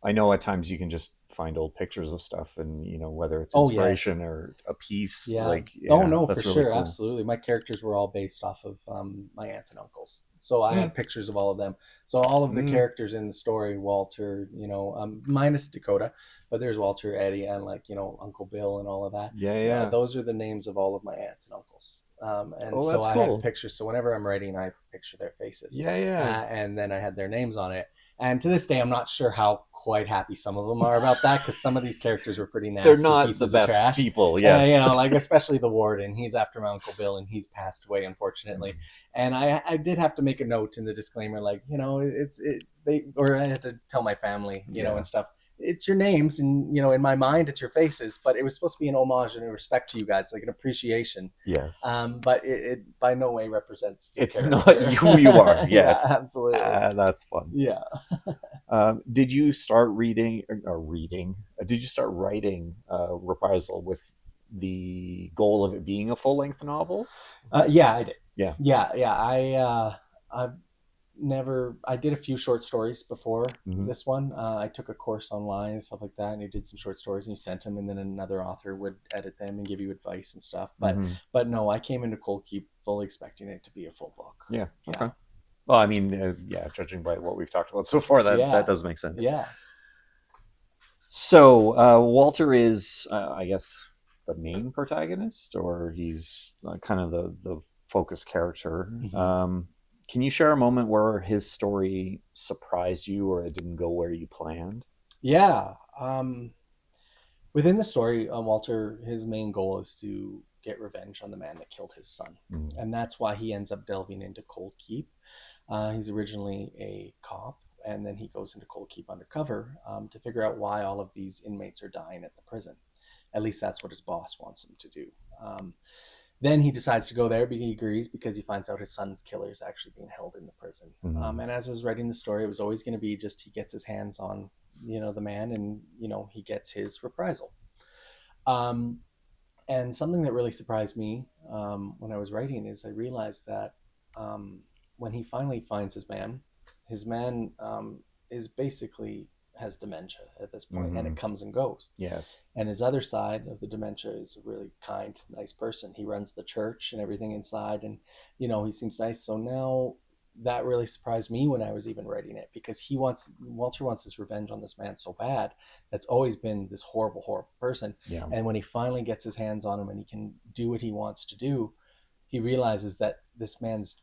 I know at times you can just find old pictures of stuff, and whether it's Oh yes, inspiration or a piece, yeah. like, Oh yeah, no, for that's really sure, cool. absolutely. My characters were all based off of my aunts and uncles, so I Mm, had pictures of all of them. So all of the mm, characters in the story, Walter, minus Dakota, but there's Walter, Eddie, and like Uncle Bill and all of that. yeah, yeah. Those are the names of all of my aunts and uncles. And Oh, so that's I had cool. pictures. So whenever I'm writing, I picture their faces, Yeah, yeah. and then I had their names on it. And to this day, I'm not sure how quite happy some of them are about that because some of these characters were pretty They're nasty not the pieces of best trash. people. Yes. Like especially the warden. He's after my Uncle Bill and he's passed away, unfortunately. Mm, And I did have to make a note in the disclaimer, like, or I had to tell my family, yeah. and stuff. It's your names, and in my mind, it's your faces, but it was supposed to be an homage and a respect to you guys, like an appreciation. Yes. But it by no way represents your It's not character. who you are. Yeah, Yes. absolutely. That's fun. Yeah. Did you start reading or reading? Did you start writing Reprisal with the goal of it being a full length novel? Yeah, I did. Yeah. Yeah. I've never. I did a few short stories before Mm-hmm. this one. I took a course online and stuff like that, and you did some short stories and you sent them, and then another author would edit them and give you advice and stuff. Mm-hmm. But no, I came into Cold Keep fully expecting it to be a full book. Yeah. Yeah. Okay. Well, I mean, yeah, judging by what we've talked about so far, that Yeah. does make sense. Yeah. So Walter is, I guess, the main protagonist, or he's kind of the focus character. Hmm. Can you share a moment where his story surprised you, or it didn't go where you planned? Yeah. Within the story, Walter, his main goal is to get revenge on the man that killed his son. Mm. And that's why he ends up delving into Cold Keep. He's originally a cop, and then he goes into Cold Keep undercover to figure out why all of these inmates are dying at the prison. At least that's what his boss wants him to do. Um, then he decides to go there because he agrees because he finds out his son's killer is actually being held in the prison. Mm. And as I was writing the story, it was always going to be just he gets his hands on the man, and he gets his reprisal. Um, And something that really surprised me when I was writing is I realized that when he finally finds his man is basically has dementia at this point, and Mm-hmm. it comes and goes. Yes. And his other side of the dementia is a really kind, nice person. He runs the church and everything inside, and he seems nice. So now that really surprised me when I was even writing it, because Walter wants his revenge on this man so bad. That's always been this horrible, horrible person. Yeah. And when he finally gets his hands on him and he can do what he wants to do, he realizes that this man's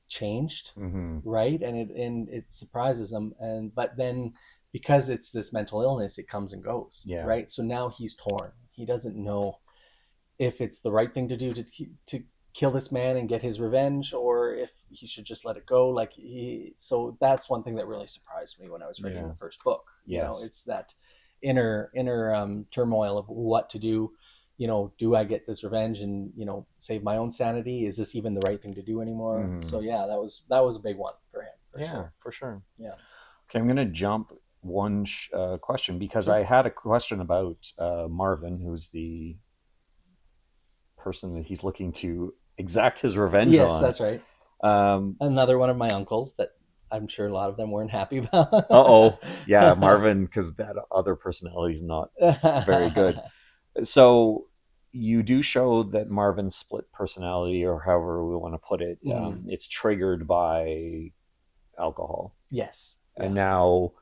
changed, Mm-hmm. right? And it surprises him. And but then, because it's this mental illness, it comes and goes, Yeah. right? So now he's torn. He doesn't know if it's the right thing to do to kill this man and get his revenge, or if he should just let it go. So that's one thing that really surprised me when I was writing Yeah. the first book. Yes. It's that inner turmoil of what to do. Do I get this revenge and save my own sanity? Is this even the right thing to do anymore? Mm. So yeah, that was a big one for him, for Yeah, sure. for sure. Yeah. Okay, I'm going to jump one question because Sure. I had a question about Marvin, who's the person that he's looking to exact his revenge Yes, on. that's right. Um, Another one of my uncles that I'm sure a lot of them weren't happy oh, about. yeah, Marvin, because that other personality is not very good. So you do show that Marvin's split personality, or however we want to put it, Mhm. it's triggered by alcohol. Yes. And Yeah. now,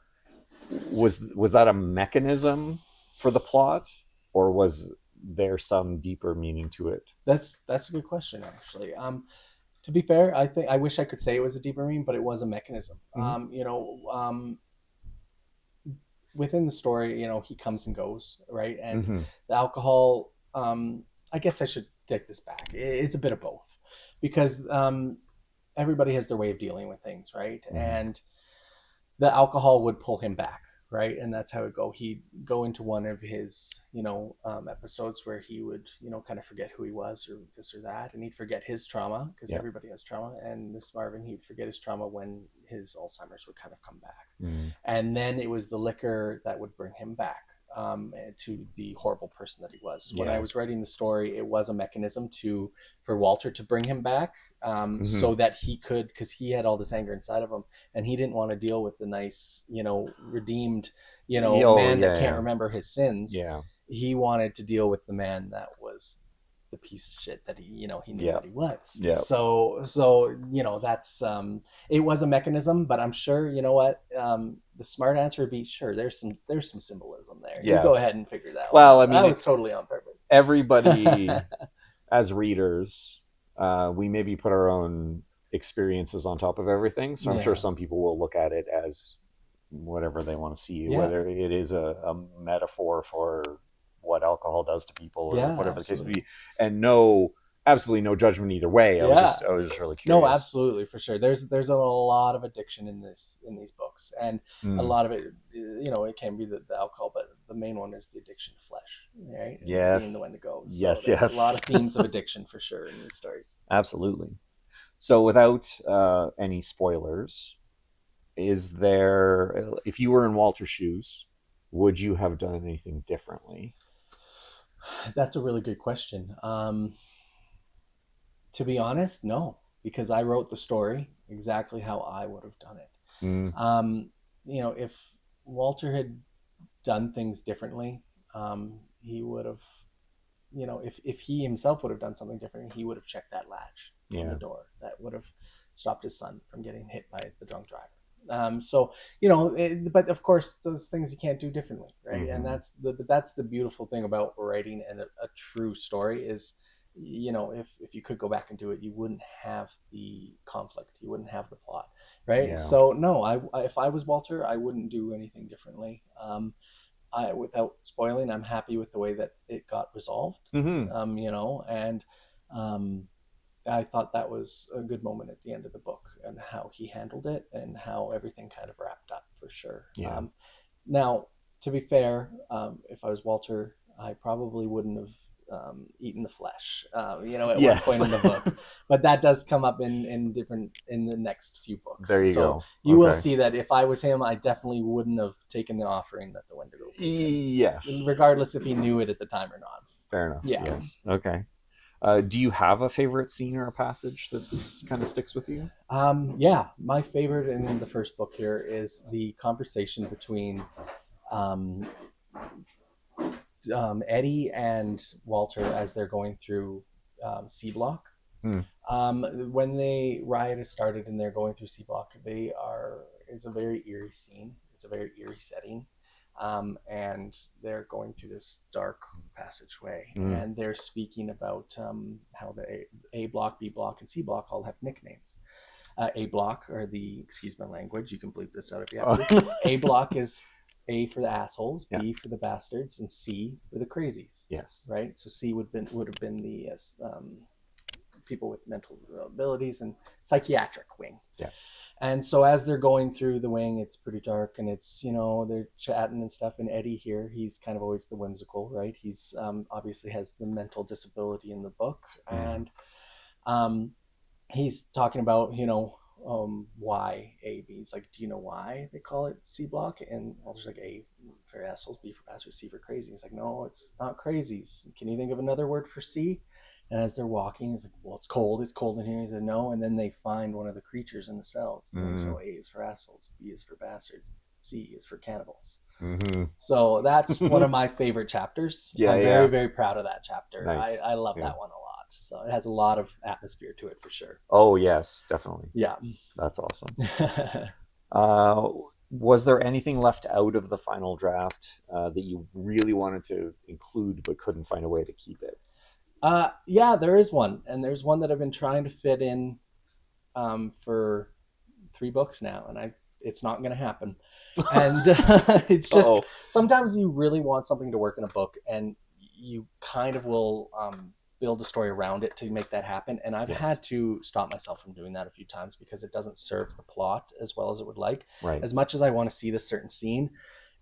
was that a mechanism for the plot, or was there some deeper meaning to it? That's a good question, actually. To be fair, I think I wish I could say it was a deeper meaning, but it was a mechanism. Mm-hmm. Within the story, he comes and goes, right? And Mm-hmm. the alcohol, I guess I should take this back. It's a bit of both, because everybody has their way of dealing with things, right? Mm-hmm. And the alcohol would pull him back, right? And that's how it go. He'd go into one of his episodes where he would kind of forget who he was, or this or that, and he'd forget his trauma, because Yeah. everybody has trauma. And this Marvin, he'd forget his trauma when his Alzheimer's would kind of come back. Mm. And then it was the liquor that would bring him back to the horrible person that he was. When I Yeah. was writing the story, it was a mechanism for Walter to bring him back, Mm-hmm. so that he could, because he had all this anger inside of him, and he didn't want to deal with the nice, redeemed, Oh, man that yeah, can't yeah, remember his sins. yeah, He wanted to deal with the man that was the piece of shit that he knew yeah, that he was. yeah, So that's it was a mechanism, but I'm sure the smart answer would be, sure, there's some symbolism there. You yeah. go ahead and figure that one Well, I out. mean, That was totally on purpose. everybody, as readers, we maybe put our own experiences on top of everything. So I'm sure Yeah. some people will look at it as whatever they want to see, Yeah. whether it is a metaphor for what alcohol does to people, or Yeah, whatever the case may absolutely. be. And no, absolutely no judgment either way. Yeah. I was just really No, curious. absolutely, for sure. There's a lot of addiction in these books, and a Mm. lot of it, it can be the alcohol, but the main one is the addiction to flesh, right? And being the Yes, Wendigo. So yes, there's a lot yes, of themes of addiction for sure in these stories. absolutely. So, without any spoilers, is there, if you were in Walter's shoes, would you have done anything differently? That's a really good question. To be honest, no, because I wrote the story exactly how I would have done it. Mm, If Walter had done things differently, he would have, if he himself would have done something different, he would have checked that latch on the yeah, door. That would have stopped his son from getting hit by the drunk driver. So but of course, those things you can't do differently, right? And mm-hmm. that's the beautiful thing about writing and a true story is, if you could go back and do it, you wouldn't have the conflict, you wouldn't have the plot, right? Yeah, So no, if I was Walter, I wouldn't do anything differently. Without spoiling, I'm happy with the way that it got resolved. mm-hmm. And um, I thought that was a good moment at the end of the book, and how he handled it and how everything kind of wrapped up, for sure. Yeah, Now, to be fair, if I was Walter, I probably wouldn't have eaten the flesh, at one yes. point in the book. But that does come up in the next few There books. you So go. you will Okay. see that if I was him, I definitely wouldn't have taken the offering that the Wendigo gave him, Yes. regardless if he knew it at the time or not. Fair enough. Yeah. Yes. Okay. Do you have a favorite scene or a passage that's kind of sticks with you? Yeah, my favorite in the first book here is the conversation between um, Eddie and Walter as they're going through C Block. Hmm. When the riot has started and they're going through C Block, it's a very eerie scene. It's a very eerie setting. And they're going through this dark passageway, Hmm. and they're speaking about how the A block, B block, and C block all have nicknames. A block, or the, excuse my language, you can bleep this out if you have to. A block is A for the assholes, Yeah. B for the bastards, and C for the crazies. Yes. Right. So C would have been the people with mental abilities and psychiatric wing. Yes. And so as they're going through the wing, it's pretty dark, and it's, they're chatting and stuff. And Eddie here, he's kind of always the whimsical, right? He's obviously has the mental disability in the book, Mm. and um, he's talking about, why A, B. He's like, do you know why they call it C block? And Walter's like, A for assholes, B for bastards, C for crazy. He's like, no, it's not crazies. Can you think of another word for C? And as they're walking, he's like, well, it's cold in here. He said, no. And then they find one of the creatures in the cells. And Mm. so A is for assholes, B is for bastards, C is for cannibals. Mm-hmm. So that's one of my favorite chapters. Yeah. I'm very, Yeah. very proud of that chapter. Nice. I love Yeah. that one a lot. So it has a lot of atmosphere to it for sure. Oh yes, definitely. Yeah. That's awesome. Uh, was there anything left out of the final draft that you really wanted to include but couldn't find a way to keep it? Yeah, there is one, and there's one that I've been trying to fit in for 3 books now, and it's not going to happen. And it's just Oh. sometimes you really want something to work in a book, and you kind of will build a story around it to make that happen. And I've Yes. had to stop myself from doing that a few times because it doesn't serve the plot as well as it would like. Right. As much as I want to see this certain scene,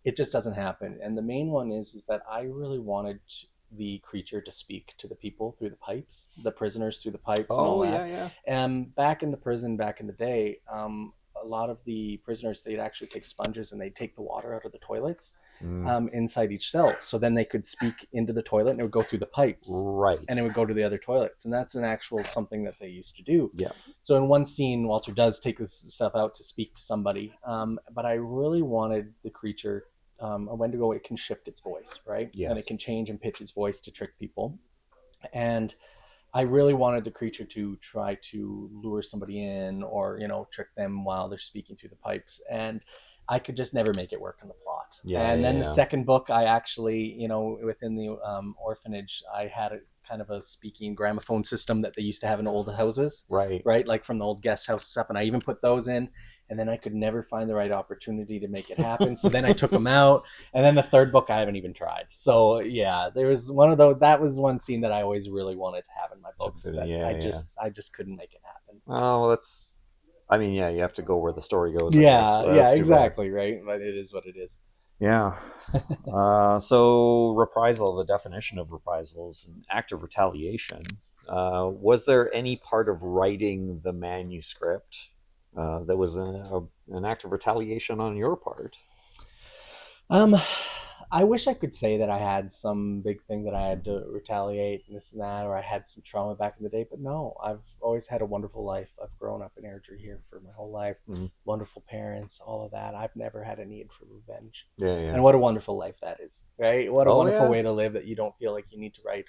it just doesn't happen. And the main one is that I really wanted the creature to speak to the people through the pipes, the prisoners through the pipes, and all Oh that. yeah, yeah. And back in the prison, back in the day, a lot of the prisoners, they'd actually take sponges and they'd take the water out of the toilets inside each cell. So then they could speak into the toilet, and it would go through the pipes. Right. And it would go to the other toilets. And that's an actual something that they used to do. Yeah. So in one scene, Walter does take this stuff out to speak to somebody. But I really wanted the creature a Wendigo, it can shift its voice, right? Yes. And it can change and pitch its voice to trick people. And I really wanted the creature to try to lure somebody in, or, trick them while they're speaking through the pipes. And I could just never make it work in the plot. Yeah, and then yeah, the yeah. second book, I actually, within the orphanage, I had a kind of a speaking gramophone system that they used to have in old houses, Right. right? Like from the old guest houses up. And I even put those in. And then I could never find the right opportunity to make it happen. So then I took them out. And then the third book, I haven't even tried. So yeah, there was one of those. That was one scene that I always really wanted to have in my books. That Yeah, I just couldn't make it happen. Oh, well, that's. I mean, yeah, you have to go where the story goes. I Yeah, guess. yeah, exactly, right. But it is what it is. Yeah. So reprisal, the definition of reprisal is an act of retaliation. Was there any part of writing the manuscript that was an act of retaliation on your part? Um, I wish I could say that I had some big thing that I had to retaliate and this and that, or I had some trauma back in the day. But no, I've always had a wonderful life. I've grown up in Airdrie here for my whole life. Mm-hmm. Wonderful parents, all of that. I've never had a need for revenge. Yeah, yeah. And what a wonderful life that is, right? What a wonderful yeah. way to live, that you don't feel like you need to write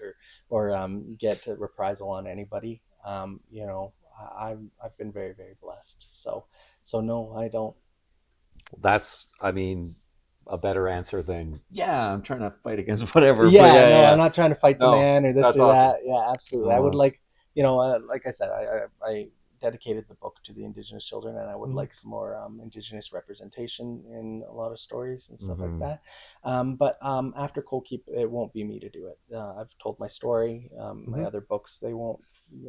or get to reprisal on anybody. I've been very, very blessed. So no, I don't. That's, I mean, a better answer than I'm trying to fight against whatever. Yeah, But yeah, no, yeah. I'm not trying to fight the No, man or this that's or awesome. that. Yeah, absolutely. I would Uh, like, like I said, I dedicated the book to the Indigenous children, and I would like some more Indigenous representation in a lot of stories and stuff like that. But after Cold Keep, it won't be me to do it. I've told my story. My other books, they won't,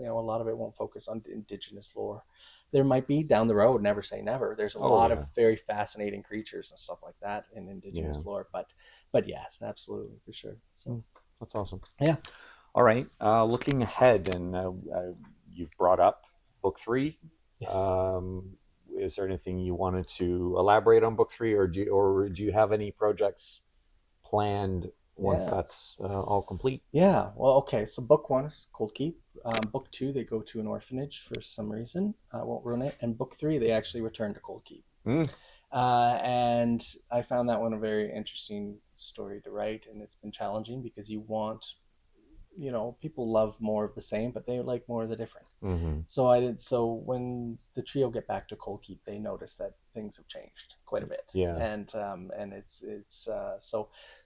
a lot of it won't focus on Indigenous lore. There might be down the road, never say never. There's a lot of very fascinating creatures and stuff like that in Indigenous lore, but yes, absolutely, for sure. So that's awesome. yeah. All right. Looking ahead, and you've brought up book 3. Yes. Is there anything you wanted to elaborate on book 3, or do you have any projects planned once Yeah. that's all complete. Yeah. Well, okay. So book one is Cold Keep. Book two, they go to an orphanage for some reason. I won't ruin it. And book three, they actually return to Cold Keep. Mm. And I found that one a very interesting story to write, and it's been challenging because people love more of the same, but they like more of the different. Hmm. So when the trio get back to Cold Keep, they notice that things have changed quite a bit, Yeah. and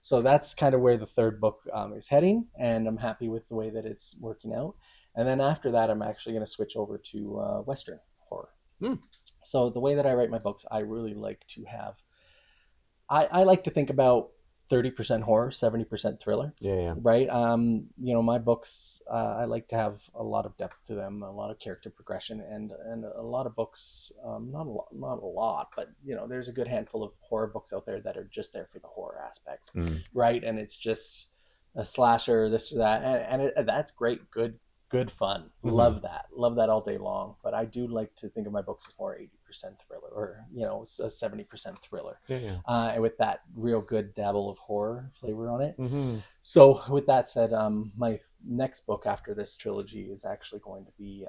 so that's kind of where the third book is heading, and I'm happy with the way that it's working out. And then after that, I'm actually going to switch over to Western horror. Mm. So the way that I write my books, I really like to have I like to think about 30% horror, 70% thriller, Yeah, yeah. right? My books, I like to have a lot of depth to them, a lot of character progression, and a lot of books, not a lot, but there's a good handful of horror books out there that are just there for the horror aspect, Mm. right? And it's just a slasher, this or that, and that's great, good fun. Hmm. Love that all day long. But I do like to think of my books as more 80% thriller, or a 70% thriller, Yeah, yeah. with that real good dabble of horror flavor on it. Hmm. So with that said, my next book after this trilogy is actually going to be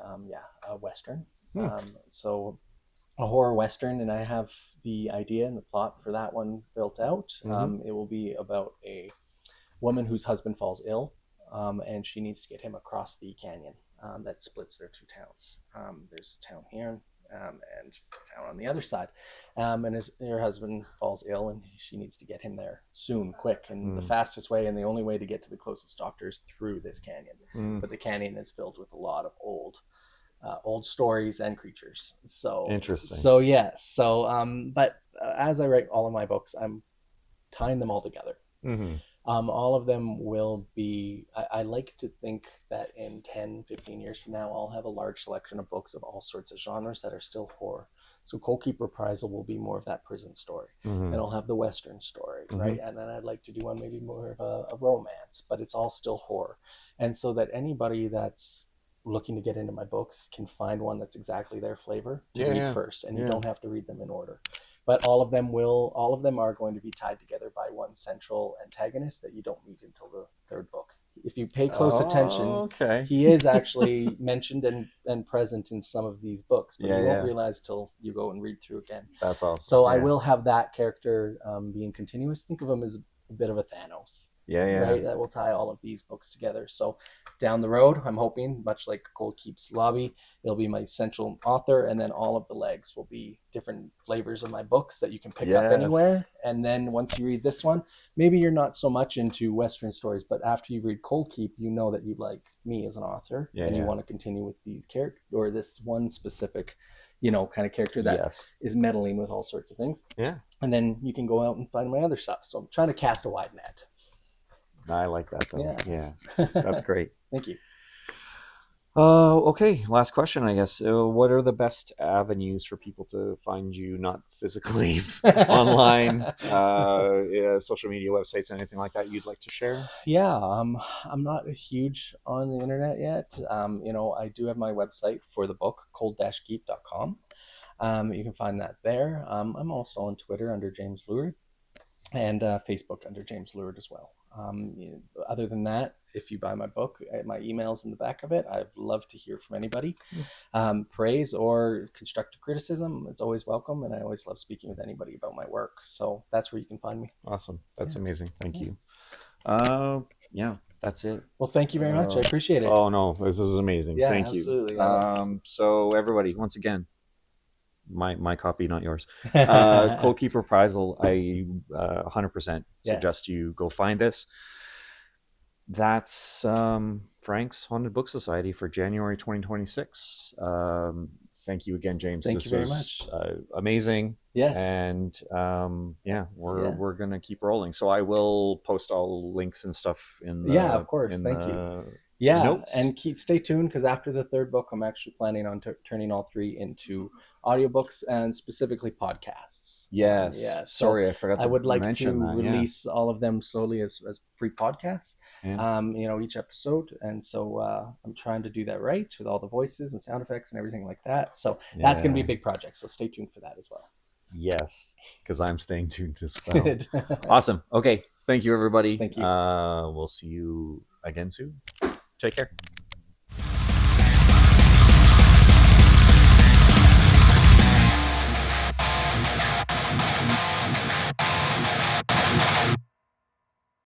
a western. Mm. So a horror western, and I have the idea and the plot for that one built out. Hmm. It will be about a woman whose husband falls ill, and she needs to get him across the canyon that splits their two towns. There's a town here and a town on the other side, and her husband falls ill, and she needs to get him there soon, quick. And the Mm. fastest way and the only way to get to the closest doctor is through this canyon. Mm. But the canyon is filled with a lot of old stories and creatures. Interesting. Yes. But as I write all of my books, I'm tying them all together. Hmm. All of them will be, I like to think that in 10, 15 years from now, I'll have a large selection of books of all sorts of genres that are still horror. So Cold Keep Reprisal will be more of that prison story. Hmm. And I'll have the Western story, Hmm. right? And then I'd like to do one maybe more of a romance, but it's all still horror. And so that anybody that's looking to get into my books can find one that's exactly their flavor to Yeah, read yeah, first. And you yeah. don't have to read them in order, but all of them are going to be tied together by one central antagonist that you don't meet until the third book. If you pay close Oh, attention, okay. he is actually mentioned and present in some of these books, but Yeah, you won't yeah. realize till you go and read through again. That's awesome. So I Yeah. will have that character being continuous. Think of him as a bit of a Thanos, Yeah, yeah. right? That will tie all of these books together. So down the road, I'm hoping, much like Cold Keep's Lobby, it'll be my central author, and then all of the legs will be different flavors of my books that you can pick up anywhere. Yes. And then once you read this one, maybe you're not so much into Western stories, but after you read Cold Keep, you know that you like me as an author, Yeah, and you yeah. want to continue with these characters or this one specific, kind of character that Yes. is meddling with all sorts of things. Yeah. And then you can go out and find my other stuff. So I'm trying to cast a wide net. I like that though. Yeah. Yeah. That's great. Thank you. Okay. Last question, I guess. What are the best avenues for people to find you, not physically, online, yeah, social media websites, anything like that you'd like to share? Yeah, I'm not huge on the internet yet. I do have my website for the book, cold-keep.com. You can find that there. I'm also on Twitter under James Lurid, and Facebook under James Lurid as well. Other than that, if you buy my book, my email's in the back of it. I'd love to hear from anybody. Praise or constructive criticism, it's always welcome, and I always love speaking with anybody about my work. So that's where you can find me. Awesome. That's Yeah. amazing. Thank Yeah. you. Yeah, that's it. Well, thank you very much. I appreciate it. Oh no, this is amazing. Yeah, Thank you. absolutely. I love So everybody, once again, my copy, not yours. Cold it. Keep Reprisal. I 100% suggest Yes. you go find this. That's Frank's Haunted Book Society for January 2026. Thank you again, James. Thank you This very was much. amazing, Yes. and yeah, we're Yeah. we're gonna keep rolling. So I will post all links and stuff in Yeah, of the course. in Thank you. the Yeah, notes. and stay tuned because after the third book, I'm actually planning on turning all three into audiobooks and specifically podcasts. Yes, Yeah, so sorry, I forgot I to would like mention to that. Yeah, release all of them slowly as free podcasts, yeah, each episode. And so I'm trying to do that right with all the voices and sound effects and everything like that. So that's going to be yeah. a big project. So stay tuned for that as well. Yes, because I'm staying tuned as well. Good. Awesome. Okay. Thank you, everybody. Thank you. We'll see you again soon. Take care.